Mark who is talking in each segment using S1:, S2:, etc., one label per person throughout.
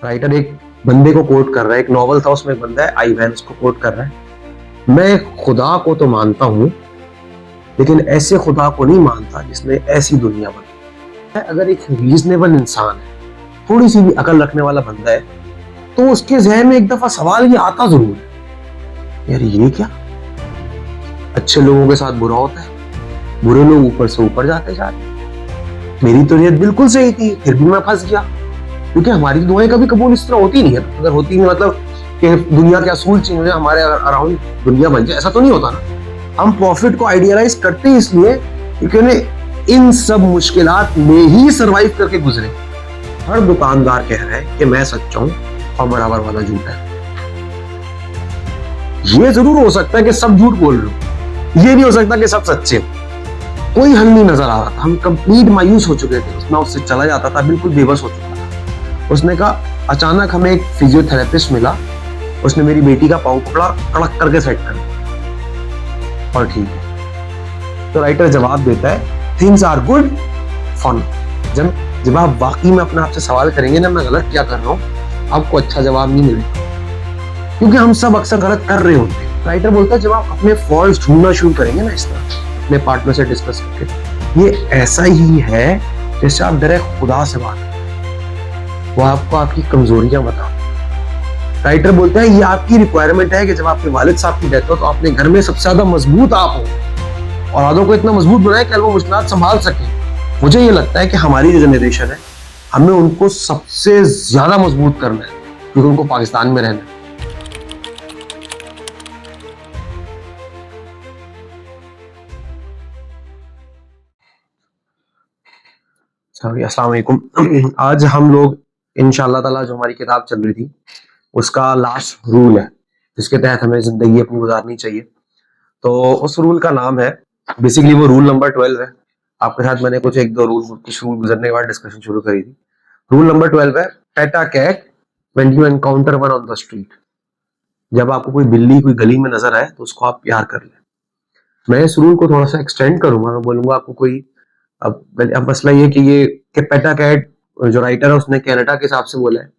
S1: Writer एक बंदे को कोट कर रहा है, एक नॉवल था उसमें एक बंदा है आई वैन उसको कोट कर रहा है, मैं खुदा को तो मानता हूं लेकिन ऐसे खुदा को नहीं मानता जिसने ऐसी दुनिया बनाई। अगर एक रीजनेबल इंसान है, थोड़ी सी भी अकल रखने वाला बंदा है, तो उसके जहन में एक दफा सवाल ये आता जरूर है, यार ये क्या, अच्छे लोगों के साथ बुरा होता है, बुरे लोग ऊपर से ऊपर जाते जा रहे, मेरी तो नीयत बिल्कुल सही थी फिर भी मैं फंस गया। क्योंकि हमारी दुआएं कभी कबूल इस तरह होती नहीं है, अगर होती नहीं मतलब कि दुनिया के असूल चेंज हो जाए, हमारे अराउंड दुनिया बन जाए, ऐसा तो नहीं होता ना। हम प्रॉफिट को आइडियलाइज करते हैं इसलिए क्योंकि उन्हें इन सब मुश्किलात में ही सरवाइव करके गुजरे। हर दुकानदार कह रहा है कि मैं सच्चा हूं और बराबर वाला झूठा है। ये जरूर हो सकता है कि सब झूठ बोल रहे हो, ये नहीं हो सकता कि सब सच्चे हो। कोई हल नहीं नजर आ रहा था, हम कंप्लीट मायूस हो चुके थे, उसमें उससे चला जाता था, बिल्कुल बेबस हो चुका था। उसने कहा अचानक हमें एक फिजियोथेरेपिस्ट मिला, उसने मेरी बेटी का पाँव पकड़ा, कड़क करके सेट कर दिया और ठीक है। तो राइटर जवाब देता है थिंग्स आर गुड फन। जब आप वाकई में अपने आप से सवाल करेंगे ना मैं गलत क्या कर रहा हूँ, आपको अच्छा जवाब नहीं मिलेगा, क्योंकि हम सब अक्सर गलत कर रहे होते हैं। राइटर बोलता है जब आप अपने फॉल्ट ढूंढना शुरू करेंगे ना इस तरह अपने पार्टनर से डिस्कस करके, ये ऐसा ही है जैसे आप डायरेक्ट खुदा से बात करें, वो आपको आपकी कमजोरियां बता। राइटर बोलता है ये आपकी रिक्वायरमेंट है कि जब आपके वालिद साहब की डेथ हो तो अपने घर में सबसे ज्यादा मजबूत आप हो, और आदों को इतना मजबूत बनाए कि वो मुश्किलात संभाल सके। मुझे ये लगता है कि हमारी जो जनरेशन है हमें उनको सबसे ज्यादा मजबूत करना है, क्योंकि उनको पाकिस्तान में रहना है। अस्सलाम वालेकुम। आज हम लोग इंशाअल्लाह ताला जो हमारी किताब चल रही थी उसका लास्ट रूल है जिसके तहत हमें जिंदगी अपनी गुजारनी चाहिए। तो उस रूल का नाम है, बेसिकली वो रूल नंबर 12 है। आपके साथ मैंने कुछ कुछ रूल गुजरने के बाद डिस्कशन शुरू करी थी। रूल नंबर 12 है pet a cat when you encounter one on the street. जब आपको कोई बिल्ली कोई गली में नजर आए तो उसको आप प्यार कर लें। मैं इस रूल को थोड़ा सा एक्सटेंड करूंगा, मैं बोलूंगा आपको कोई अब मसला ये कि पेटा कैट जो राइटर है उसने कनाडा के हिसाब से बोला है,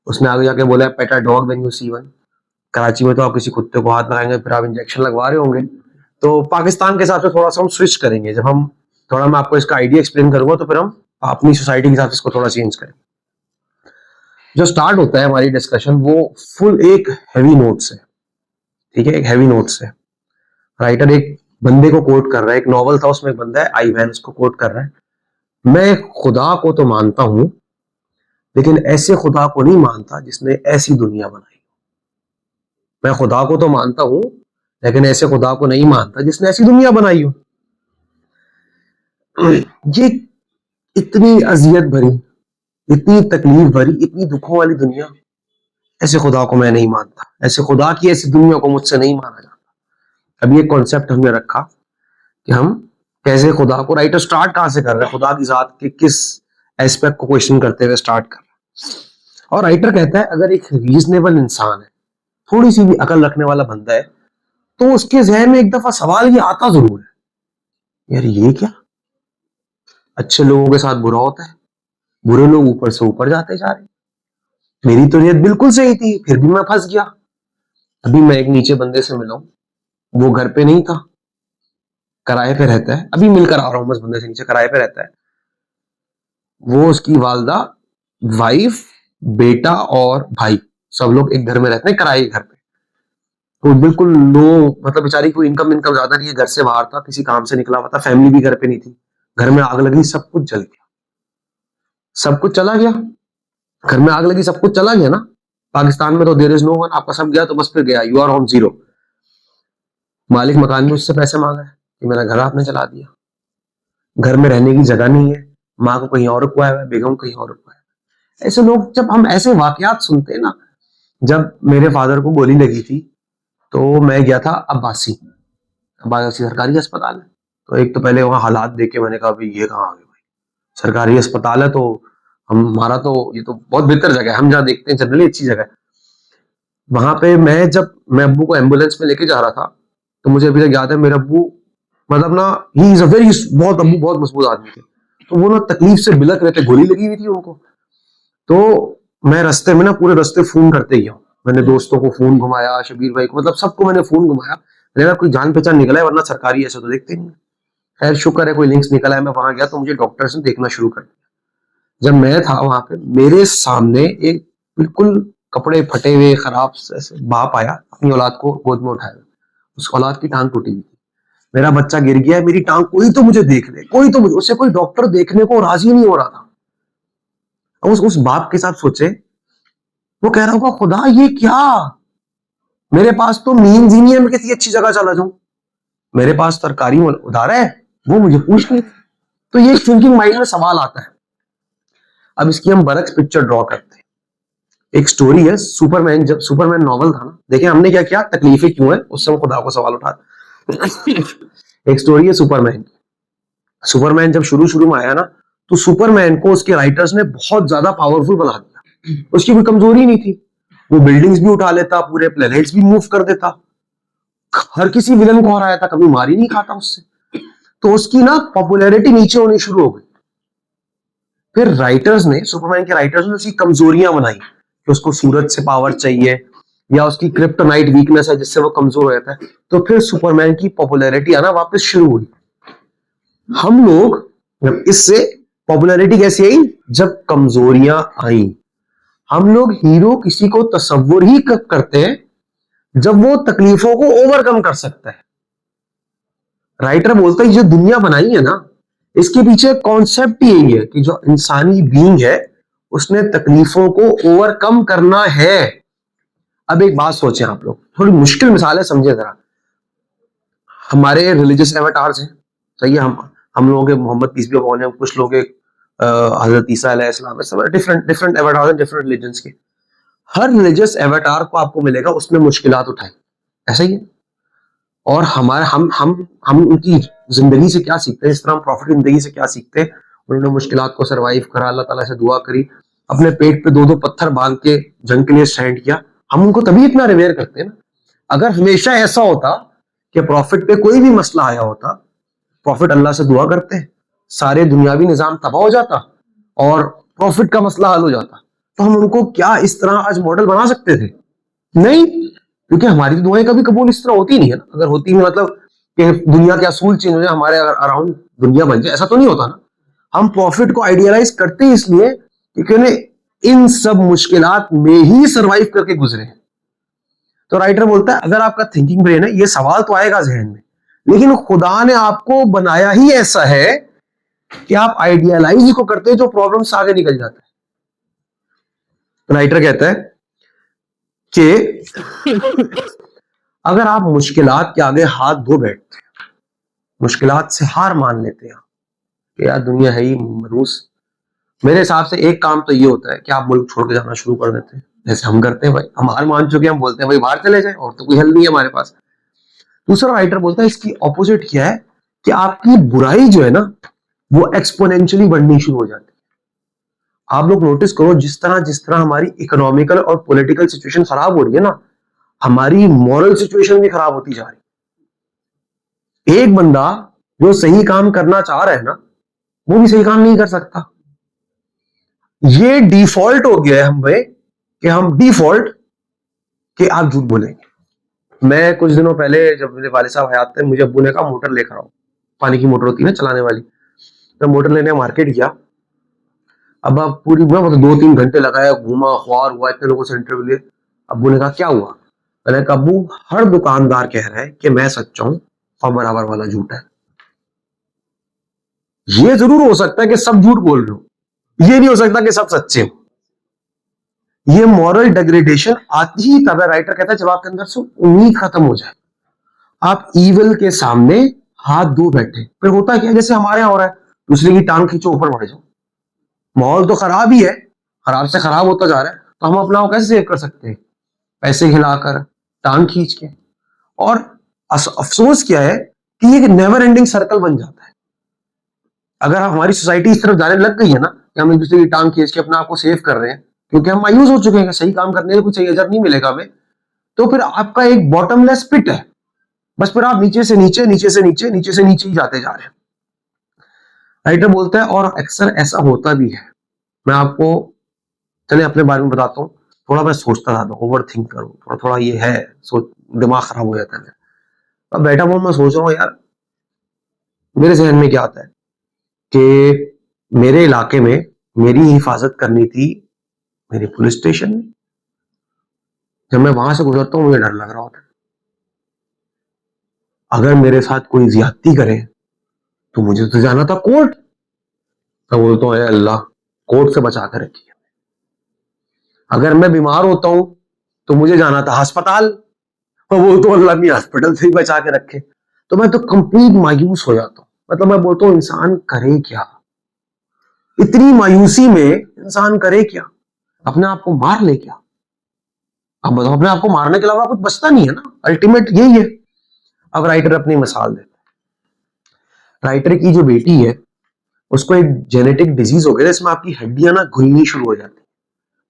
S1: उसने आगे जाके बोला है pet a dog when you see one. Karachi में तो आप किसी कुत्ते को हाथ लगाएंगे फिर आप इंजेक्शन लगवा रहे होंगे, तो पाकिस्तान के हिसाब से थोड़ा सा हम स्विच करेंगे। जब हम थोड़ा मैं आपको इसका आइडिया एक्सप्लेन करूंगा तो फिर हम अपनी सोसाइटी के हिसाब से इसको थोड़ा चेंज करें। जो स्टार्ट होता है हमारी डिस्कशन वो फुल एक हैवी नोट से, ठीक है, एक हैवी नोट से। राइटर एक बंदे को कोट कर रहा है, एक नॉवल था उसमें एक बंदा है आई वैन उसको कोट कर रहा है, मैं खुदा को तो मानता हूं लेकिन ऐसे खुदा को नहीं मानता जिसने ऐसी दुनिया बनाई। मैं खुदा को तो मानता हूं लेकिन ऐसे खुदा को नहीं मानता जिसने ऐसी दुनिया बनाई हो। ये इतनी अजियत भरी, इतनी तकलीफ भरी, इतनी दुखों वाली दुनिया, ऐसे खुदा को मैं नहीं मानता, ऐसे खुदा की ऐसी दुनिया को मुझसे नहीं माना जाता। अब ये कॉन्सेप्ट हमने रखा कि हम कैसे खुदा को, राइटर स्टार्ट कहां से कर रहे हैं, खुदा की जात के किस एस्पेक्ट को क्वेश्चन करते हुए स्टार्ट कर रहे हैं। और राइटर कहता है अगर एक रीजनेबल इंसान है, थोड़ी सी भी अकल रखने वाला बंदा है, तो उसके जहन में एक दफा सवाल ये आता जरूर है, यार ये क्या, अच्छे लोगों के साथ बुरा होता है, बुरे लोग ऊपर से ऊपर जाते जा रहे, मेरी तो नीयत बिल्कुल सही थी फिर भी मैं फंस गया। अभी मैं एक नीचे बंदे से मिला हूं, वो घर पे नहीं था, किराए पे रहता है, अभी मिलकर आ रहा हूं बस बंदे से, नीचे किराए पे रहता है। वो उसकी वालदा, वाइफ, बेटा और भाई सब लोग एक घर में रहते हैं, किराए के घर पे। तो बिल्कुल लो, मतलब बेचारी कोई इनकम ज्यादा नहीं है, घर से बाहर था, किसी काम से निकला हुआ था, फैमिली भी घर पे नहीं थी। घर में आग लगी, सब कुछ जल गया, सब कुछ चला गया। घर में आग लगी सब कुछ चला गया ना। पाकिस्तान में तो देयर इज नो वन, आपका सब गया तो बस फिर गया, यू आर ऑन जीरो। मालिक मकान में उससे पैसे मांगा है कि मेरा घर आपने चला दिया, घर में रहने की जगह नहीं है, माँ को कहीं और रुकवाया है, बेगम कहीं और रुकवाया है। ऐसे लोग, जब हम ऐसे वाकयात सुनते हैं ना, जब मेरे फादर को गोली लगी थी तो मैं गया था अब्बासी सरकारी अस्पताल है। तो एक तो पहले वहां हालात देख के मैंने कहा भाई ये कहाँ आ गए भाई, सरकारी अस्पताल है तो हमारा तो ये तो बहुत बेहतर जगह है, हम जहाँ देखते हैं जनरली अच्छी जगह है। वहां पे मैं अब्बू को एम्बुलेंस में लेके जा रहा था, तो मुझे अभी तक याद है मेरे अब्बू, मतलब ना ही इज अ वेरी, बहुत अब्बू बहुत मजबूत आदमी थे, तो वो ना तकलीफ से बिलक रहे थे, गोली लगी हुई थी उनको। तो मैं रास्ते में ना पूरे रास्ते फोन करते गया हूँ। मैंने दोस्तों को फोन घुमाया, शबीर भाई को, मतलब सबको मैंने फोन घुमाया। मैंने कहा कोई जान पहचान निकला है, वरना सरकारी ऐसे तो देखते नहीं। खैर शुक्र है कोई लिंक्स निकला है। मैं वहां गया तो मुझे डॉक्टर से देखना शुरू कर दिया। जब मैं था वहां पे, मेरे सामने एक बिल्कुल कपड़े फटे हुए खराब ऐसे बाप आया, अपनी औलाद को गोद में उठाया। उस औलाद की टांग टूटी हुई थी। मेरा बच्चा गिर गया है, मेरी टांग, कोई तो मुझे देख ले, कोई तो मुझे, उससे कोई डॉक्टर देखने को राजी नहीं हो रहा था। उस बाप के साथ सोचे, वो कह रहा होगा खुदा ये क्या, मेरे पास तो मीन्स ही नहीं है मैं किसी अच्छी जगह चला जाऊं, मेरे पास सरकारी उधार है, वो मुझे पूछ नहीं। तो ये थिंकिंग माइंड में सवाल आता है। अब इसकी हम बरक्स पिक्चर ड्रॉ करते हैं। एक स्टोरी है सुपरमैन, जब सुपरमैन नॉवल था ना, देखिए हमने क्या किया, तकलीफें क्यों है, उससे हम खुदा को सवाल उठा। एक स्टोरी है सुपरमैन की। सुपरमैन जब शुरू शुरू में आया ना, तो सुपरमैन को उसके राइटर्स ने बहुत ज्यादा पावरफुल बना दिया। उसकी कोई कमजोरी नहीं थी, वो बिल्डिंग्स भी उठा लेता, पूरे प्लेनेट्स भी मूव कर देता, हर किसी विलन को हराया था, कभी मार ही नहीं खाता उससे। तो उसकी ना पॉपुलैरिटी नीचे होनी शुरू हो गई। फिर राइटर्स ने, सुपरमैन के राइटर्स ने उसकी कमजोरियां बनाई कि उसको सूरज से पावर चाहिए, या उसकी क्रिप्टोनाइट वीकनेस है जिससे वो कमजोर हो जाता है। तो फिर सुपरमैन की पॉपुलैरिटी आना वापस शुरू हुई। हम लोग इससे पॉपुलैरिटी कैसी आई, जब कमजोरियां आई। हम लोग हीरो किसी को तसव्वुर ही कब करते हैं, जब वो तकलीफों को ओवरकम कर सकता है। राइटर बोलता है जो दुनिया बनाई है ना, इसके पीछे कॉन्सेप्ट ही यही है कि जो इंसानी बीइंग है उसने तकलीफों को ओवरकम करना है। अब एक बात सोचें आप लोग, थोड़ी मुश्किल मिसाल है, समझे जरा। हमारे रिलीजियस एवटार्स हैं, सही है, हम लोगों के Muhammad peace be upon him, कुछ लोग हजरत ईसा अलैहिस्सलाम, डिफरेंट डिफरेंट एवटार्स हैं डिफरेंट रिलीजन्स के। हर रिलीजियस एवटार को आपको मिलेगा उसने मुश्किलात उठाई, ऐसा ही है। और हमारे हम उनकी जिंदगी से क्या सीखते हैं, इस तरह हम प्रॉफिट जिंदगी से क्या सीखते हैं। उन्होंने मुश्किलात को सरवाइव करा, अल्लाह ताला से दुआ करी, अपने पेट पे दो दो पत्थर बांध के जंग के लिए स्टैंड किया। हम उनको तभी इतना रिवेयर करते हैं ना। अगर हमेशा ऐसा होता कि प्रॉफिट पे कोई भी मसला आया होता, प्रॉफिट अल्लाह से दुआ करते, सारे दुनियावी निजाम तबाह हो जाता और प्रॉफिट का मसला हल हो जाता, तो हम उनको क्या इस तरह आज मॉडल बना सकते थे? नहीं, क्योंकि हमारी दुआएं कभी कबूल इस तरह होती नहीं है ना। अगर होती है मतलब कि दुनिया के असूल चेंज हो जाए, हमारे अराउंड दुनिया बन जाए, ऐसा तो नहीं होता ना। हम प्रॉफिट को आइडियलाइज करते हैं इसलिए क्योंकि इन सब मुश्किलात में ही सरवाइव करके गुजरे हैं। तो राइटर बोलता है अगर आपका थिंकिंग ब्रेन है, ये सवाल तो आएगा जहन में, लेकिन खुदा ने आपको बनाया ही ऐसा है कि आप आइडियलाइज को करते हैं जो प्रॉब्लम से आगे निकल जाता है। तो राइटर कहता है कि अगर आप मुश्किलात के आगे हाथ धो बैठते हैं, मुश्किलात से हार मान लेते हैं कि यार दुनिया है ही मरूस, मेरे हिसाब से एक काम तो ये होता है कि आप मुल्क छोड़ के जाना शुरू कर देते हैं, जैसे हम करते हैं। भाई हम हार मान चुके हैं, हम बोलते हैं भाई बाहर चले जाए, और तो कोई हल नहीं है हमारे पास। दूसरा राइटर बोलता है इसकी ऑपोजिट क्या है कि आपकी बुराई जो है ना, वो एक्सपोनेंशियली बढ़नी शुरू हो जाती है। आप लोग नोटिस करो, जिस तरह हमारी इकोनॉमिकल और पॉलिटिकल सिचुएशन खराब हो रही है ना, हमारी मॉरल सिचुएशन भी खराब होती जा रही है। एक बंदा जो सही काम करना चाह रहा है ना, वो भी सही काम नहीं कर सकता। ये डिफॉल्ट हो गया है हमें कि हम डिफॉल्ट कि आप झूठ बोलेंगे। मैं कुछ दिनों पहले जब मेरे वाले साहब हयात थे, मुझे अब्बू ने कहा मोटर लेकर आओ, पानी की मोटर होती है ना चलाने वाली। मैं मोटर लेने मार्केट गया। अब आप पूरी मतलब 2-3 घंटे लगाया, घूमा, ख्वार हुआ, इतने लोगों से इंटरव्यू लिए। अब्बू ने कहा क्या हुआ? मैंने कहा अब्बू हर दुकानदार कह रहा है कि मैं सच्चा हूं और बराबर वाला झूठ है। ये जरूर हो सकता है कि सब झूठ बोल रहे हो, ये नहीं हो सकता कि सब सच्चे हो। ये मॉरल डिग्रेडेशन आती ही तब है, राइटर कहता है, जब आपके अंदर से उम्मीद खत्म हो जाए, आप ईविल के सामने हाथ धो बैठे। फिर होता क्या, जैसे हमारे यहां हो रहा है, दूसरे की टांग खींचो ऊपर बढ़ जाओ। माहौल तो खराब ही है, खराब से खराब होता जा रहा है, तो हम अपना कैसे सेव कर सकते हैं? पैसे खिलाकर, टांग खींच के। और अफसोस क्या है कि ये नेवर एंडिंग सर्कल बन जाता है। अगर हमारी सोसाइटी इस तरफ जाने लग गई है ना कि हम एक दूसरे की टांग खींच के अपने आप को सेव कर रहे हैं, क्योंकि हम मायूस हो चुके हैं कि सही काम करने का कुछ सही अजर नहीं मिलेगा हमें, तो फिर आपका एक बॉटमलेस पिट है। बस फिर आप नीचे से नीचे, नीचे से नीचे, नीचे से नीचे ही जाते जा रहे हैं। राइटर बोलता है और अक्सर ऐसा होता भी है। मैं आपको चले अपने बारे में बताता हूँ। थोड़ा मैं सोचता था, ओवर थिंक करूँ, थोड़ा थोड़ा ये है, दिमाग खराब हो जाता है। अब बैठा हुआ मैं सोच रहा हूँ यार, मेरे जहन में क्या आता है कि मेरे इलाके में मेरी हिफाजत करनी थी मेरे पुलिस स्टेशन में। जब मैं वहां से गुजरता हूँ मुझे डर लग रहा होता है, अगर मेरे साथ कोई ज्यादती करे तो मुझे तो जाना था कोर्ट। मैं बोलता हूँ अल्लाह, कोर्ट से बचा कर रखिए। अगर मैं बीमार होता हूं तो मुझे जाना था अस्पताल, और वो तो अल्लाह ने हॉस्पिटल से ही बचा के रखे। तो मैं तो कंप्लीट मायूस हो जाता हूँ। मतलब मैं बोलता हूँ इंसान करे क्या, इतनी मायूसी में इंसान करे क्या, अपने आप को मार ले क्या? अब बताओ, अपने आप को मारने के अलावा कुछ बचता नहीं है ना, अल्टीमेट यही है। अब राइटर अपनी मिसाल देता है। राइटर की जो बेटी है उसको एक जेनेटिक डिजीज हो गया, इसमें आपकी हड्डियां ना घुलनी शुरू हो जाती है।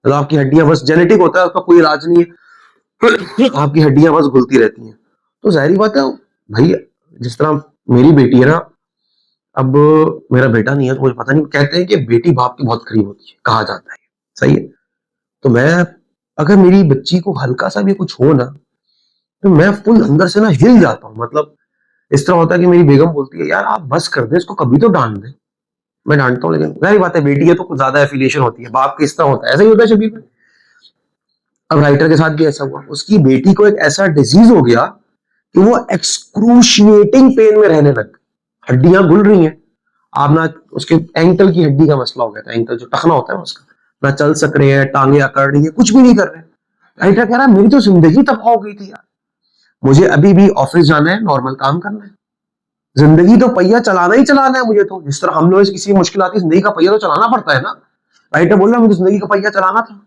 S1: मतलब आपकी हड्डियां बस, जेनेटिक होता है, उसका कोई इलाज नहीं है, आपकी हड्डियां बस घुलती रहती हैं। तो जाहिर बात है भाई, जिस तरह मेरी बेटी है ना, अब मेरा बेटा नहीं है तो मुझे पता नहीं, कहते हैं कि बेटी बाप की बहुत करीब होती है, कहा जाता है, सही है। तो मैं, अगर मेरी बच्ची को हल्का सा भी कुछ हो ना, तो मैं फुल अंदर से ना हिल जाता हूँ। मतलब इस तरह होता है कि मेरी बेगम बोलती है यार आप बस कर दे, इसको कभी तो डांट दे। मैं डांटता हूँ, लेकिन जाहिर बात है बेटी है तो कुछ ज्यादा एफिलिएशन होती है, बाप की इस तरह होता है, ऐसा ही होता है शबीर में। अब राइटर के साथ भी ऐसा हुआ, उसकी बेटी को एक ऐसा डिजीज हो गया कि वो एक्सक्रूशिएटिंग पेन में रहने लग गई, हड्डियां घुल रही हैं। आप ना, उसके एंकल की हड्डी का मसला हो गया था, एंकल जो टखना होता है उसका, ना चल सक रहे हैं, टांगे अकड़ रही है, कुछ भी नहीं कर रहे। राइटर कह रहा है मेरी तो जिंदगी तबाह हो गई थी यार, मुझे अभी भी ऑफिस जाना है, नॉर्मल काम करना है, जिंदगी तो पहिया चलाना ही चलाना है मुझे। तो जिस तरह हम लोग किसी मुश्किल आती है, जिंदगी का पहिया तो चलाना पड़ता है ना। राइटर बोल रहा है मुझे जिंदगी का पहिया चलाना था।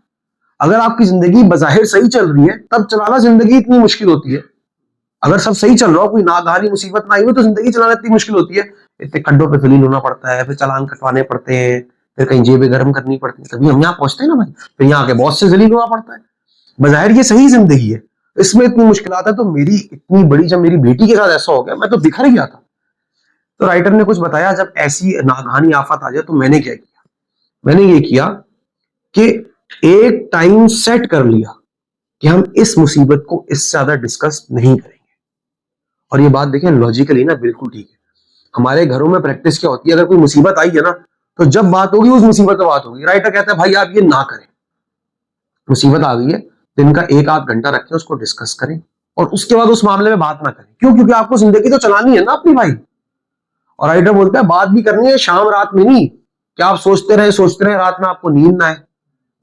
S1: अगर आपकी जिंदगी बजाहिर सही चल रही है तब चलाना जिंदगी इतनी मुश्किल होती है, अगर सब सही चल रहा हो, कोई नागहानी मुसीबत ना आई हो, तो जिंदगी चलाना इतनी मुश्किल होती है। इतने खड्डों पे फिलील होना पड़ता है, फिर चालान कटवाने पड़ते हैं, फिर कहीं जेबें गर्म करनी पड़ती है, तभी हम यहाँ पहुंचते हैं ना भाई। फिर यहाँ के बॉस से जलील होना पड़ता है। बजाहिर ये सही जिंदगी है, इसमें इतनी मुश्किलात है। तो मेरी इतनी बड़ी, जब मेरी बेटी के साथ ऐसा हो गया, मैं तो बिखर गया था। तो राइटर ने कुछ बताया, जब ऐसी नागहानी आफत आ जाए तो मैंने क्या किया। मैंने ये किया कि एक टाइम सेट कर लिया कि हम इस मुसीबत को इससे ज्यादा डिस्कस नहीं करेंगे। और ये बात देखें लॉजिकली ना बिल्कुल ठीक है। हमारे घरों में प्रैक्टिस क्या होती है, अगर कोई मुसीबत आई है ना, तो जब बात होगी उस मुसीबत पर बात होगी। राइटर कहता है भाई आप ये ना करें, मुसीबत आ गई है, दिन का एक आध घंटा रखें, उसको डिस्कस करें, और उसके बाद उस मामले में बात ना करें। क्यों? क्योंकि आपको जिंदगी तो चलानी है ना अपनी भाई। और राइटर बोलता है बात भी करनी है शाम रात में नहीं, क्या आप सोचते रहे रात में आपको नींद ना आए।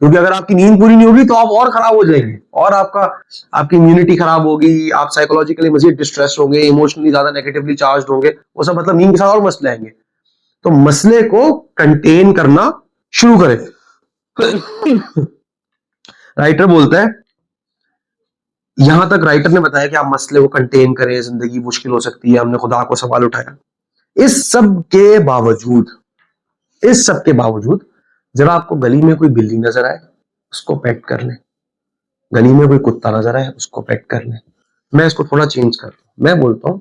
S1: क्योंकि अगर आपकी नींद पूरी नहीं होगी तो आप और खराब हो जाएंगे, और आपकी इम्यूनिटी खराब होगी, आप साइकोलॉजिकली मजीद डिस्ट्रेस होंगे, इमोशनली ज्यादा नेगेटिवली चार्ज होंगे, वो सब मतलब नींद के साथ और मसले आएंगे। तो मसले को कंटेन करना शुरू करें। राइटर बोलता है, यहां तक राइटर ने बताया कि आप मसले को कंटेन करें, जिंदगी मुश्किल हो सकती है, हमने खुदा को सवाल उठाया। इस सब के बावजूद जब आपको गली में कोई बिल्ली नजर आए उसको पेट कर लें, गली में कोई कुत्ता नजर आए उसको पेट कर लें। मैं इसको थोड़ा चेंज करता हूं, मैं बोलता हूं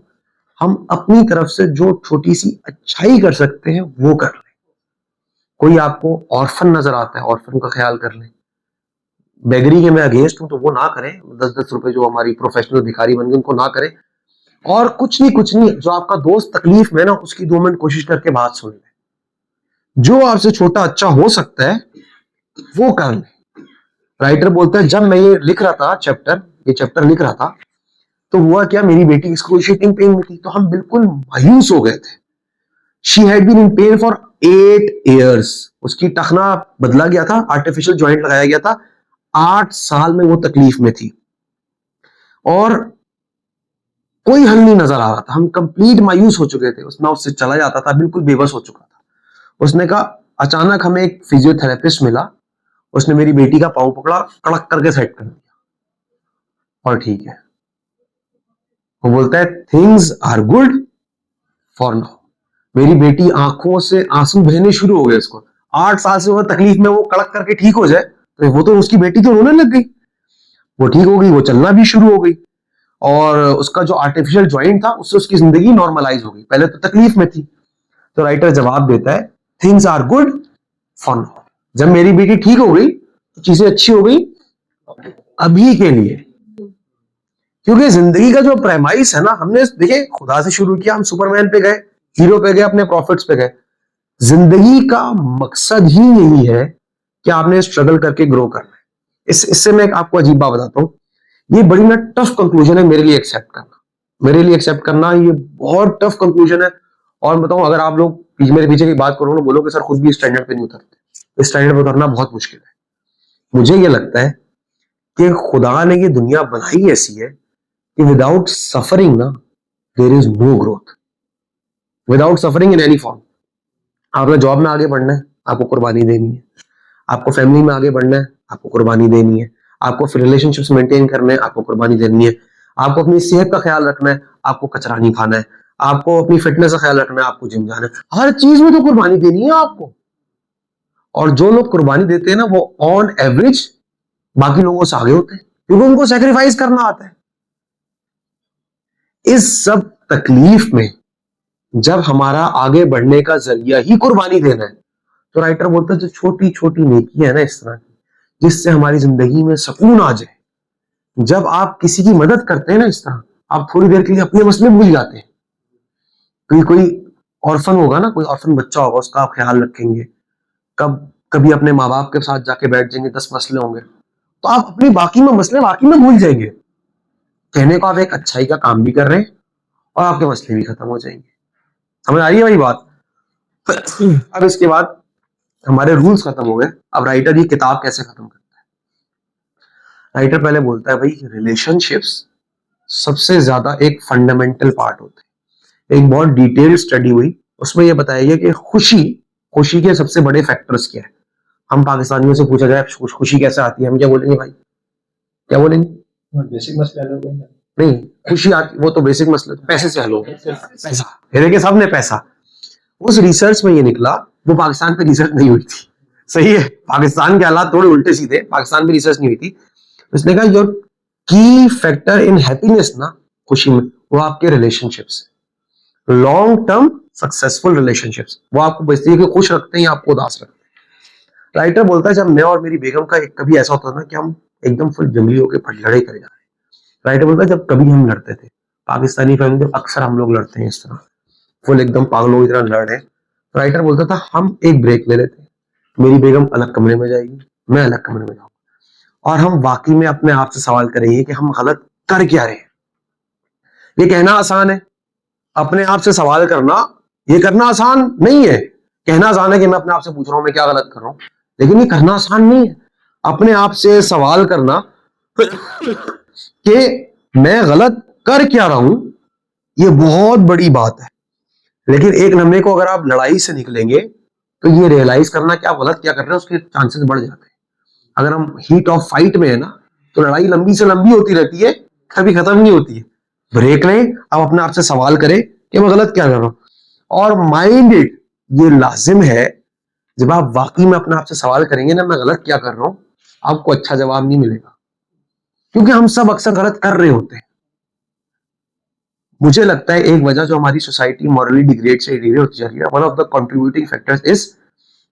S1: हम अपनी तरफ से जो छोटी सी अच्छाई कर सकते हैं वो कर लें। कोई आपको ऑर्फन नजर आता है, ऑर्फन का ख्याल कर लें। बेगरी के मैं अगेंस्ट हूं तो वो ना करें, 10-10 रुपए जो हमारी प्रोफेशनल भिखारी बन गए उनको ना करें। और कुछ नहीं, जो आपका दोस्त तकलीफ में ना, उसकी 2 मिनट कोशिश करके बात सुन ले। जो आपसे छोटा अच्छा हो सकता है वो कर ले। राइटर बोलता है जब मैं ये लिख रहा था ये चैप्टर लिख रहा था, तो हुआ क्या, मेरी बेटी एक्सक्रूशिएटिंग पेन में थी, तो हम बिल्कुल मायूस हो गए थे। She had been in pain for 8 years। उसकी टखना बदला गया था, आर्टिफिशियल जॉइंट लगाया गया था, 8 साल में वो तकलीफ में थी, और कोई हल नहीं नजर आ रहा था। हम कंप्लीट मायूस हो चुके थे, उससे चला जाता था, बिल्कुल बेबस हो चुका था। उसने कहा, अचानक हमें एक फिजियोथेरेपिस्ट मिला, उसने मेरी बेटी का पांव पकड़ा, कड़क करके सेट कर दिया, और ठीक है। वो बोलता है things are good for now. मेरी बेटी आंखों से आंसू बहने शुरू हो गए इसको, 8 साल से वो तकलीफ में, वो कड़क करके ठीक हो जाए, तो वो तो, उसकी बेटी तो रोने लग गई, वो ठीक हो गई, वो चलना भी शुरू हो गई, और उसका जो आर्टिफिशियल ज्वाइंट था उससे उसकी जिंदगी नॉर्मलाइज हो गई, पहले तो तकलीफ में थी। तो राइटर जवाब देता है things are good for now. जब मेरी बेटी ठीक हो गई चीजें अच्छी हो गई अभी के लिए, क्योंकि जिंदगी का जो प्रेमाइस है ना, हमने देखिए खुदा से शुरू किया, हम सुपरमैन पे गए, हीरो पे गए, अपने प्रॉफिट्स पे गए। जिंदगी का मकसद ही यही है कि आपने स्ट्रगल करके ग्रो करना है। इससे मैं आपको अजीब बात बताता हूँ, ये बड़ी ना टफ कंक्लूजन है मेरे लिए एक्सेप्ट करना, मेरे लिए एक्सेप्ट करना ये बहुत टफ कंक्लूजन है। और बताऊं, अगर आप लोग मेरे पीछे की बात करो ना, बोलो कि सर खुद भी स्टैंडर्ड पे नहीं उतरते, इस स्टैंडर्ड पे उतरना बहुत मुश्किल है। मुझे ये लगता है कि खुदा ने ये दुनिया बनाई ऐसी है कि विदाउट सफरिंग ना there is no growth, without suffering in any form. आपने जॉब में आगे बढ़ना है, आपको कुर्बानी देनी है। आपको फैमिली में आगे बढ़ना है, आपको कुर्बानी देनी है। आपको फिर रिलेशनशिप्स मेंटेन करने हैं, आपको कुर्बानी देनी है। आपको अपनी सेहत का ख्याल रखना है, आपको कचरा नहीं खाना है। आपको अपनी फिटनेस का ख्याल रखना है, आपको जिम जाना है। हर चीज में तो कुर्बानी देनी है आपको। और जो लोग कुर्बानी देते हैं ना, वो ऑन एवरेज बाकी लोगों से आगे होते हैं, क्योंकि उनको सेक्रीफाइस करना आता है। इस सब तकलीफ में जब हमारा आगे बढ़ने का जरिया ही कुर्बानी देना है, तो राइटर बोलता है जो छोटी छोटी नेकी है ना इस तरह की, जिससे हमारी जिंदगी में सुकून आ जाए। जब आप किसी की मदद करते हैं ना इस तरह, आप थोड़ी देर के लिए अपने मसले भूल जाते हैं। कोई ऑर्फन होगा ना, कोई ऑर्फन बच्चा होगा, उसका आप ख्याल रखेंगे। कभी अपने माँ बाप के साथ जाके बैठ जाएंगे, 10 मसले होंगे, तो आप अपनी बाकी में मसले बाकी में भूल जाएंगे। कहने को आप एक अच्छाई का काम भी कर रहे हैं और आपके मसले भी खत्म हो जाएंगे। समझ आ रही है भाई बात? अब इसके बाद हमारे रूल्स खत्म हो गए। अब राइटर ये किताब कैसे खत्म करता है? राइटर पहले बोलता है भाई रिलेशनशिप्स सबसे ज्यादा एक फंडामेंटल पार्ट होते हैं। एक बहुत डिटेल स्टडी हुई, उसमें यह बताया गया कि खुशी खुशी के सबसे बड़े फैक्टर्स क्या है। हम पाकिस्तानियों से पूछा जाए खुशी कैसे आती है, हम क्या बोलेंगे भाई? क्या बोलेंगे? बेसिक मसला नहीं, खुशी आती वो तो बेसिक मसले तो पैसे से हल हो। पैसा, ये देखिए सबने पैसा। उस रिसर्च में ये निकला, वो पाकिस्तान पे रिसर्च नहीं हुई थी, सही है, पाकिस्तान के हालात थोड़े उल्टे सीधे, पाकिस्तान पे रिसर्च नहीं हुई थी। उसने कहा योर की फैक्टर इन हैप्पीनेस ना, खुशी में, वो आपके relationships, long term successful relationships, वो आपको बचती है खुश रखते हैं या आपको उदास रखते हैं। राइटर बोलता है जब मैं और मेरी बेगम का कभी ऐसा होता था ना कि हम एकदम फुल जंगली होकर लड़ाई करे जा रहे हैं। राइटर बोलता है जब कभी हम लड़ते थे, पाकिस्तानी फैमिली अक्सर हम लोग लड़ते हैं इस तरह, फुल एकदम पागलों की तरह लड़ रहे। राइटर बोलता था हम एक ब्रेक ले लेते, मेरी बेगम अलग कमरे में जाएगी, मैं अलग कमरे में जाऊंगा, और हम वाकई में अपने आप से सवाल करेंगे कि हम गलत कर क्या रहे हैं। ये कहना आसान है, अपने आप से सवाल करना ये करना आसान नहीं है। कहना आसान है कि मैं अपने आप से पूछ रहा हूं मैं क्या गलत कर रहा हूं, लेकिन ये करना आसान नहीं है। अपने आप से सवाल करना कि मैं गलत कर क्या रहा हूं, ये बहुत बड़ी बात है। लेकिन एक लम्हे को अगर आप लड़ाई से निकलेंगे तो ये रियलाइज करना कि आप गलत क्या कर रहे हैं उसके चांसेस बढ़ जाते हैं। अगर हम हीट ऑफ फाइट में है ना, तो लड़ाई लंबी से लंबी होती रहती है, कभी खत्म नहीं होती है। ब्रेक लें, आप अपने आप से सवाल करें कि मैं गलत क्या कर रहा हूं, और माइंड इट, ये लाजिम है। जब आप वाकई में अपने आप से सवाल करेंगे ना मैं गलत क्या कर रहा हूं, आपको अच्छा जवाब नहीं मिलेगा, क्योंकि हम सब अक्सर गलत कर रहे होते हैं। मुझे लगता है एक वजह जो हमारी सोसाइटी मॉरली डिग्रेड से डिग्रेड होती जा रही है, one of the contributing factors is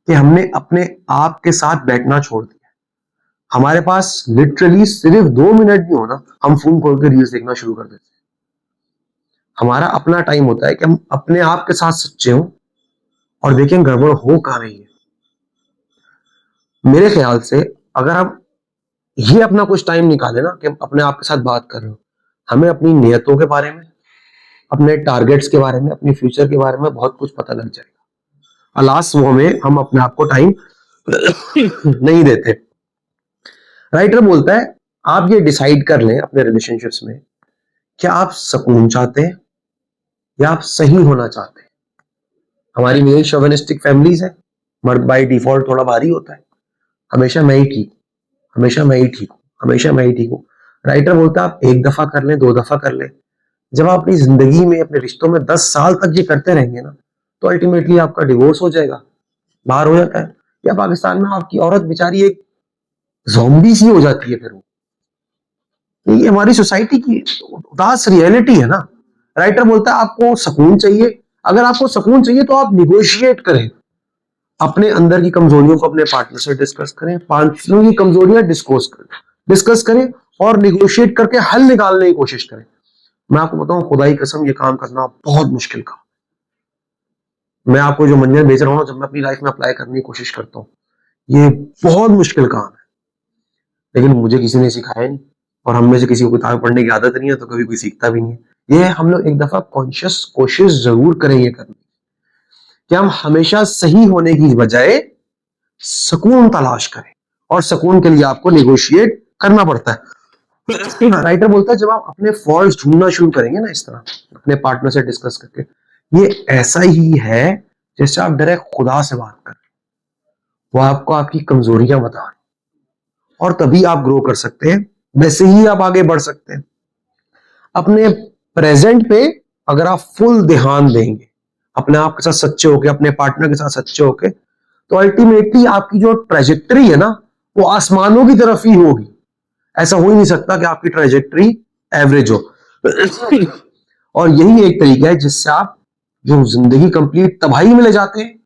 S1: कि हमने अपने आप के साथ बैठना छोड़ दिया। हमारे पास लिटरली सिर्फ 2 मिनट भी हो ना, हम फोन खोल के रील्स देखना शुरू कर देते हैं। हमारा अपना टाइम होता है कि हम अपने आप के साथ सच्चे हों और देखें गड़बड़ हो कहां रही है। मेरे ख्याल से अगर हम ये अपना कुछ टाइम निकाले ना कि हम अपने आप के साथ बात कर रहे हो, हमें अपनी नियतों के बारे में, अपने टारगेट्स के बारे में, अपने फ्यूचर के बारे में बहुत कुछ पता लग जाएगा। अलास वो में हम अपने आप को टाइम नहीं देते। राइटर बोलता है आप ये डिसाइड कर लें अपने रिलेशनशिप्स में, क्या आप सुकून चाहते हैं या आप सही होना चाहते हैं। हमारी मेल शोविनिस्टिक फैमिलीज है, मर्द बाय डिफॉल्ट थोड़ा भारी होता है, हमेशा मैं ही ठीक, हमेशा मैं ही ठीक हूं, हमेशा मैं ही ठीक हूं। राइटर बोलता है आप एक दफा कर लें, 2 दफा कर लें, जब आप अपनी जिंदगी में अपने रिश्तों में 10 साल तक ये करते रहेंगे ना, तो अल्टीमेटली आपका डिवोर्स हो जाएगा, बाहर हो जाता है, या पाकिस्तान में आपकी औरत बेचारी एक ज़ॉम्बी सी हो जाती है। फिर वो ये हमारी सोसाइटी की उदास रियलिटी है ना। राइटर बोलता है आपको सुकून चाहिए, अगर आपको सुकून चाहिए तो आप निगोशिएट करें, अपने अंदर की कमजोरियों को अपने पार्टनर से डिस्कस करें, पार्टनर की कमजोरियां डिस्कस करें और निगोशिएट करके हल निकालने की कोशिश करें। मैं आपको बताऊं, खुदा की कसम, ये काम करना बहुत मुश्किल काम। मैं आपको जो मंजर बेच रहा हूं, जब मैं अपनी लाइफ में अप्लाई करने की कोशिश करता हूँ, ये बहुत मुश्किल काम है, लेकिन मुझे किसी ने सिखाया नहीं, और हम में से किसी को किताब पढ़ने की आदत नहीं है, तो कभी कोई सीखता भी नहीं है। ये हम लोग एक दफा कॉन्शियस कोशिश जरूर करें ये करने कि हम हमेशा सही होने की बजाय सुकून तलाश करें, और सुकून के लिए आपको नेगोशिएट करना पड़ता है। राइटर बोलता है जब आप अपने फॉल्ट्स ढूंढना शुरू करेंगे ना, इस तरह अपने पार्टनर से डिस्कस करके, ये ऐसा ही है जैसे आप डायरेक्ट खुदा से बात कर रहे हैं। वो आपको आपकी कमजोरियां बता रहे हैं, और तभी आप ग्रो कर सकते हैं, वैसे ही आप आगे बढ़ सकते हैं। अपने प्रेजेंट पे अगर आप फुल ध्यान देंगे, अपने आप के साथ सच्चे होके, अपने पार्टनर के साथ सच्चे होके, तो अल्टीमेटली आपकी जो ट्रेजेक्टरी है ना, वो आसमानों की तरफ ही होगी। ऐसा हो ही नहीं सकता कि आपकी ट्रेजेक्टरी एवरेज हो। और यही एक तरीका है जिससे आप जो जिंदगी कंप्लीट तबाही में ले जाते हैं,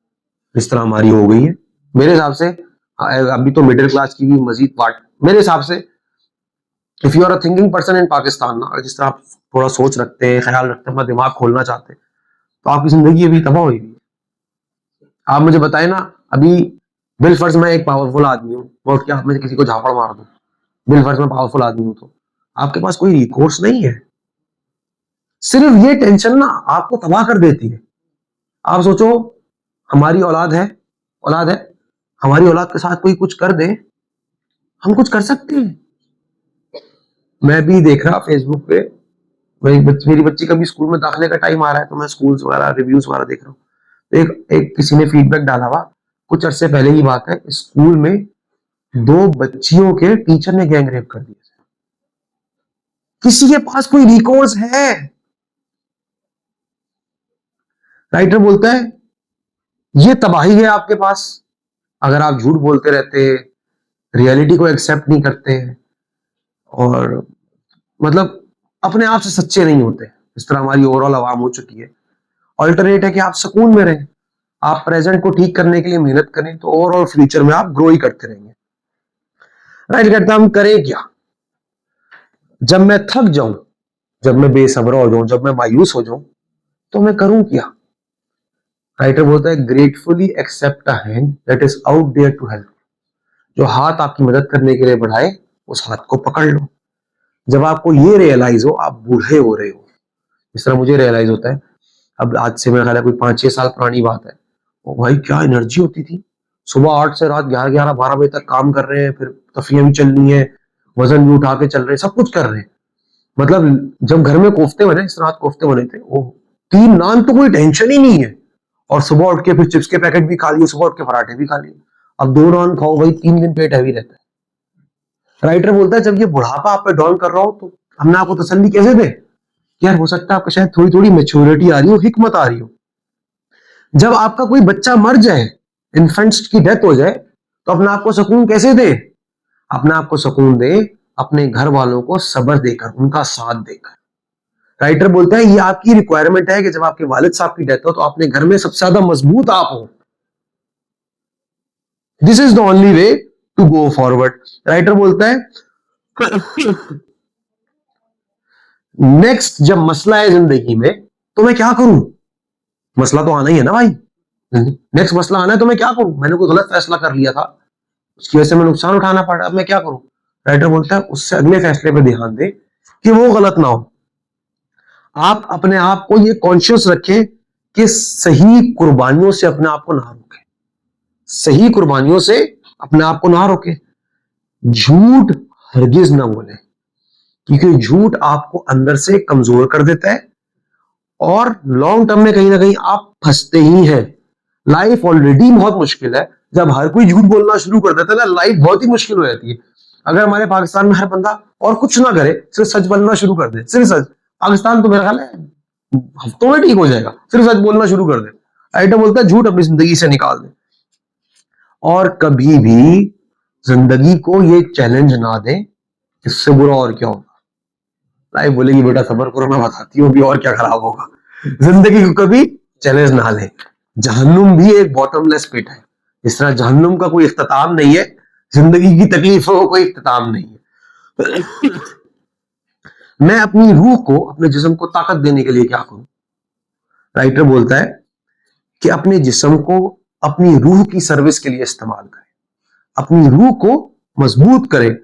S1: इस तरह हमारी हो गई है मेरे हिसाब से। अभी तो मिडिल क्लास की भी मजीद पार्ट मेरे हिसाब से। If you are a thinking person in Pakistan ना, जिस तरह आप थोड़ा सोच रखते हैं, ख्याल रखते हैं, अपना दिमाग खोलना चाहते हैं, तो आपकी जिंदगी अभी तबाह हुई है। आप मुझे बताएं ना, अभी बिल फर्ज मैं एक पावरफुल आदमी हूँ, और क्या आप में से किसी को झापड़ मार दूं, बिल फर्ज में पावरफुल आदमी हूं, तो आपके पास कोई रिकोर्स नहीं है। सिर्फ ये टेंशन ना आपको तबाह कर देती है। आप सोचो, हमारी औलाद है, हमारी औलाद के साथ कोई कुछ कर दे, हम कुछ कर सकते हैं। मैं भी देख रहा फेसबुक पे, मेरी बच्ची का भी स्कूल में दाखिले का टाइम आ रहा है, तो मैं स्कूल्स वगैरह रिव्यूज वगैरह देख रहा हूँ। एक किसी ने फीडबैक डाला हुआ, कुछ अरसे पहले की बात है, स्कूल में 2 बच्चियों के टीचर ने गैंग रेप कर दिया। किसी के पास कोई रिकॉर्ड्स है? राइटर बोलता है ये तबाही है आपके पास अगर आप झूठ बोलते रहते हैं, रियलिटी को एक्सेप्ट नहीं करते, और मतलब अपने आप से सच्चे नहीं होते। इस तरह हमारी ओवरऑल आवाम हो चुकी है। ऑल्टरनेट है कि आप सुकून में रहें, आप प्रेजेंट को ठीक करने के लिए मेहनत करें, तो ओवरऑल फ्यूचर में आप ग्रो ही करते रहेंगे। राइट कहता हम करें क्या? जब मैं थक जाऊं, जब मैं बेसब्र हो जाऊं, जब मैं मायूस हो जाऊं, तो मैं करूं क्या? राइटर बोलता है gratefully accept a hand that is out there to help. जो हाथ आपकी मदद करने के लिए बढ़ाए, उस हाथ को पकड़ लो। जब आपको ये रियलाइज हो आप बूढ़े हो रहे हो, इस तरह मुझे रियलाइज होता है, अब आज से मेरा ख्याल है कोई 5-6 साल पुरानी बात है, ओ भाई क्या एनर्जी होती थी। सुबह 8 से रात 11-12 बजे तक काम कर रहे हैं, फिर तफियां भी चल रही है, वजन भी उठा के चल रहे हैं, सब कुछ कर रहे हैं। मतलब जब घर में कोफ्ते बने, इस रात कोफ्ते बने थे, वो 3 नान तो कोई टेंशन ही नहीं है, और सुबह उठ के फिर चिप्स के पैकेट भी खा लिए, सुबह उठ के पराठे भी खा लिए। अब 2 नान खाओ भाई, 3 दिन पेट हैवी रहता है। राइटर बोलता है जब ये बुढ़ापा आप पे डॉन कर रहा हो, तो हमने आपको तसल्ली कैसे दे? यार हो सकता है आपको शायद थोड़ी थोड़ी मेच्योरिटी आ रही हो, हिकमत आ रही हो। जब आपका कोई बच्चा मर जाए, इन्फेंट्स की डेथ हो जाए, तो अपने आप को सुकून कैसे दे? अपने आप को सुकून दे अपने घर वालों को सब्र देकर, उनका साथ देकर। राइटर बोलता है ये आपकी रिक्वायरमेंट है कि जब आपके वालिद साहब की डेथ हो, तो अपने घर में सबसे ज्यादा मजबूत आप हो। This is the only way to go forward. Writer बोलता है नेक्स्ट जब मसला है जिंदगी में, तो मैं क्या करूं? मसला तो आना ही है ना भाई, नेक्स्ट मसला आना है, तो मैं क्या करूं? मैंने कोई गलत फैसला कर लिया था, उसकी वजह से मैं नुकसान उठाना पड़ा, अब मैं क्या करूं? राइटर बोलता है उससे अगले फैसले पर ध्यान दे कि वो गलत ना हो। आप अपने आप को ये कॉन्शियस रखें कि सही कुर्बानियों से अपने आप को ना रोके, सही कुर्बानियों से अपने आप को ना रोके। झूठ हरगिज ना बोले, क्योंकि झूठ आपको अंदर से कमजोर कर देता है, और लॉन्ग टर्म में कहीं ना कहीं आप फंसते ही हैं। लाइफ ऑलरेडी बहुत मुश्किल है, जब हर कोई झूठ बोलना शुरू कर देता है ना, लाइफ बहुत ही मुश्किल हो जाती है। अगर हमारे पाकिस्तान में हर बंदा और कुछ ना करे, सिर्फ सच बोलना शुरू कर दे, सिर्फ सच, पाकिस्तान तो मेरा ख्याल है हफ्तों में ठीक हो जाएगा, सिर्फ सच बोलना शुरू कर दे। आइटम बोलता है झूठ अपनी जिंदगी से निकाल दे, और कभी भी जिंदगी को ये चैलेंज ना दे, इससे बुरा और क्या होगा। लाइफ बोलेगी बेटा सबर करो, मैं बताती हूँ अभी और क्या खराब होगा। जिंदगी को कभी चैलेंज ना ले। जहन्नुम भी एक बॉटमलेस पिट है, इस तरह जहन्नुम का कोई इख्तिताम नहीं है, जिंदगी की तकलीफों का कोई इख्तिताम नहीं है। मैं अपनी रूह को, अपने जिस्म को ताकत देने के लिए क्या करूं? राइटर बोलता है कि अपने जिस्म को अपनी रूह की सर्विस के लिए इस्तेमाल करें, अपनी रूह को मजबूत करें।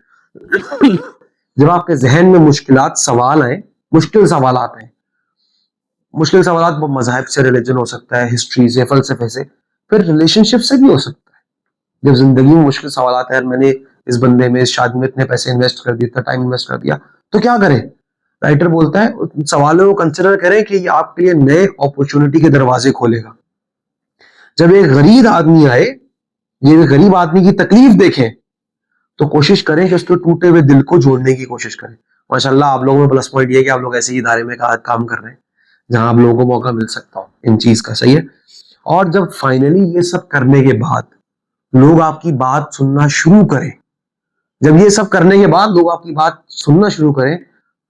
S1: जब आपके जहन में मुश्किलात सवाल आए, मुश्किल सवाल आते हैं, मुश्किल सवाल मजहब से, रिलीजन हो सकता है, हिस्ट्री से, फलसफे से, फिर रिलेशनशिप से भी हो सकता है। जब जिंदगी में मुश्किल सवाल आते हैं, मैंने इस बंदे में, इस शादी में इतने पैसे इन्वेस्ट कर दिए, इतना टाइम इन्वेस्ट कर दिया, तो क्या करें? राइटर बोलता है सवालों को कंसिडर करें कि ये आपके लिए नए अपॉर्चुनिटी के दरवाजे खोलेगा। जब एक गरीब आदमी आए, ये गरीब आदमी की तकलीफ देखें, तो कोशिश करें कि उसके टूटे हुए दिल को जोड़ने की कोशिश करें। माशाल्लाह आप लोगों में प्लस पॉइंट ये है कि आप लोग ऐसे ही इदारे में काम कर रहे हैं जहां आप लोगों को मौका मिल सकता हो इन चीज का, सही है। और जब फाइनली ये सब करने के बाद लोग आपकी बात सुनना शुरू करें, जब ये सब करने के बाद लोग आपकी बात सुनना शुरू करें,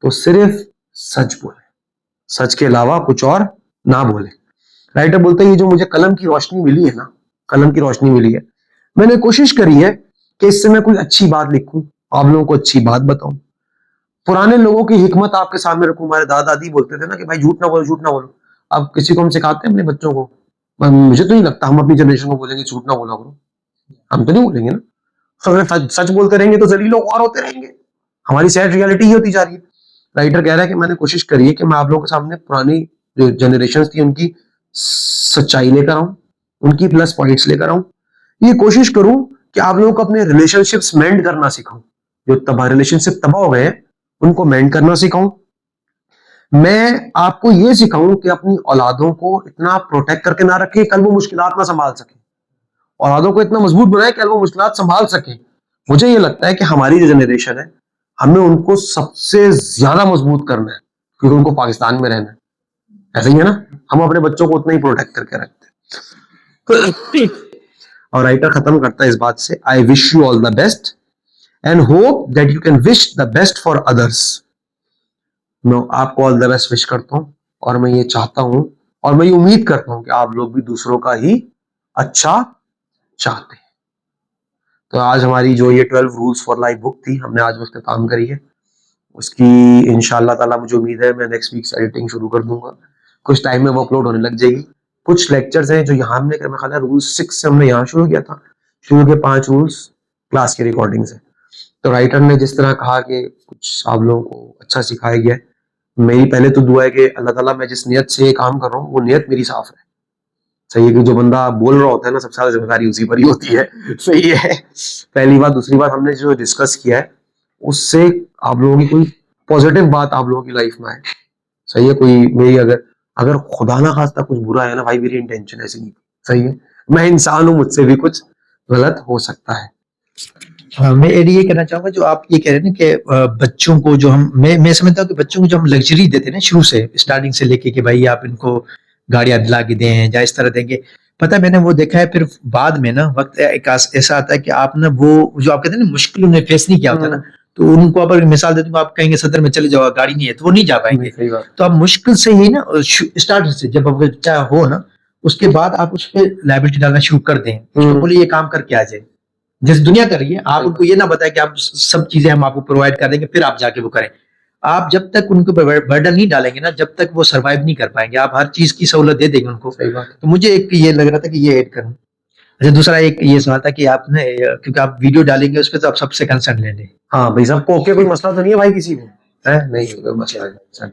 S1: तो सिर्फ सच बोले, सच के अलावा कुछ और ना बोले। राइटर बोलते हैं ये जो मुझे कलम की रोशनी मिली है ना, कलम की रोशनी मिली है, मैंने कोशिश करी है कि इससे मैं कोई अच्छी बात लिखूं, आप लोगों को अच्छी बात बताऊं, पुराने लोगों की हिकमत आपके सामने रखूं। हमारे दादा दादी बोलते थे ना कि भाई झूठ ना बोलो, झूठ ना बोलो। अब किसी को हम सिखाते हैं अपने बच्चों को? मुझे तो नहीं लगता हम अपनी जनरेशन को बोलेंगे झूठ ना बोला करो, हम तो नहीं बोलेंगे ना। अगर सच बोलते रहेंगे तो जलील लोग और होते रहेंगे। हमारी सैड रियलिटी ही होती जा रही है। राइटर कह रहा है कि मैंने कोशिश करी है कि मैं आप लोगों के सामने पुरानी जो जनरेशन थी उनकी सच्चाई लेकर आऊं, उनकी प्लस पॉइंट्स लेकर आऊं। ये कोशिश करूं कि आप लोगों को अपने रिलेशनशिप्स मेंड करना सिखाऊं, जो रिलेशनशिप तबाह हो गए हैं उनको मेंड करना सिखाऊं। मैं आपको ये सिखाऊं कि अपनी औलादों को इतना प्रोटेक्ट करके ना रखें कल वो मुश्किलात ना संभाल सके, औलादों को इतना मजबूत बनाए कल वो मुश्किलात संभाल सके। मुझे ये लगता है कि हमारी जो जनरेशन है, हमें उनको सबसे ज्यादा मजबूत करना है, क्योंकि उनको पाकिस्तान में रहना है, ऐसा ही है ना। हम अपने बच्चों को उतना ही प्रोटेक्ट करके रखते हैं। और राइटर खत्म करता है इस बात से, I wish you all the best and hope that you can wish the best for others. मैं आपको ऑल द बेस्ट विश करता हूं, और मैं ये चाहता हूं और मैं ये उम्मीद करता हूं कि आप लोग भी दूसरों का ही अच्छा चाहते हैं। तो आज हमारी जो ये 12 रूल्स फॉर लाइफ बुक थी, हमने आज वक्त काम करी है। उसकी इंशाल्लाह ताला मुझे उम्मीद है मैं नेक्स्ट वीक से एडिटिंग शुरू कर दूंगा, कुछ टाइम में वो अपलोड होने लग जाएगी। कुछ लेक्चर्स हैं जो यहाँ हमने, मेरा ख्याल है रूल 6 से हमने यहाँ शुरू किया था, शुरू के 5 रूल्स क्लास की रिकॉर्डिंग से। तो राइटर ने जिस तरह कहा कि कुछ आप लोगों को अच्छा सिखाया गया है, मेरी पहले तो दुआ है कि अल्लाह ताला मैं जिस नियत से ये काम कर रहा हूँ वो नियत मेरी साफ है। सही है कि जो बंदा बोल रहा होता है ना, सबसे ज्यादा जिम्मेदारी उसी पर ही होती है। सही है, पहली बात। दूसरी बात, हमने जो डिस्कस किया है उससे आप लोगों की कोई पॉजिटिव बात आप लोगों की लाइफ में आए। सही है, कोई मेरी अगर अगर खुदा ना खास्ता कुछ बुरा है ना भाई, मेरी इंटेंशन ऐसी नहीं। सही है, मैं इंसान हूं, मुझसे भी कुछ गलत हो सकता है।
S2: मैं ये कहना चाहूंगा जो आप ये कह रहे हैं ना कि बच्चों को जो मैं समझता हूँ कि बच्चों को जो हम लग्जरी देते हैं ना शुरू से, स्टार्टिंग से लेके कि भाई आप इनको गाड़ियां दिला के दें या इस तरह देंगे, पता है मैंने वो देखा है। फिर बाद में ना वक्त एक ऐसा आता है कि आप ना वो जो आप कहते हैं ना मुश्किल उन्हें फेस नहीं किया होता ना, तो उनको अगर मिसाल दे दूंगा, आप कहेंगे सदर में चले जाओ, गाड़ी नहीं है, तो वो नहीं जा पाएंगे। तो आप मुश्किल से ही ना स्टार्ट से, जब बच्चा हो ना उसके बाद आप उस पर लाइबिलिटी डालना शुरू कर दें, उसको बोलिए ये काम करके आ जाए, जैसे दुनिया कर रही है। आप उनको ये ना बताएं कि आप सब चीजें हम आपको प्रोवाइड कर देंगे फिर आप जाके वो करें। आप जब तक उनको बर्डन नहीं डालेंगे ना, जब तक वो सरवाइव नहीं कर पाएंगे। आप हर चीज की सहूलत दे देंगे उनको। तो मुझे एक ये लग रहा था कि ये ऐड करूं। अच्छा, दूसरा एक ये सवाल था कि आपने, क्योंकि आप वीडियो डालेंगे उस पर, तो आप सबसे कंसर्न ले लें।
S1: हाँ भाई, सबको ओके, कोई मसला तो नहीं है भाई किसी को? है नहीं, कोई मसला नहीं।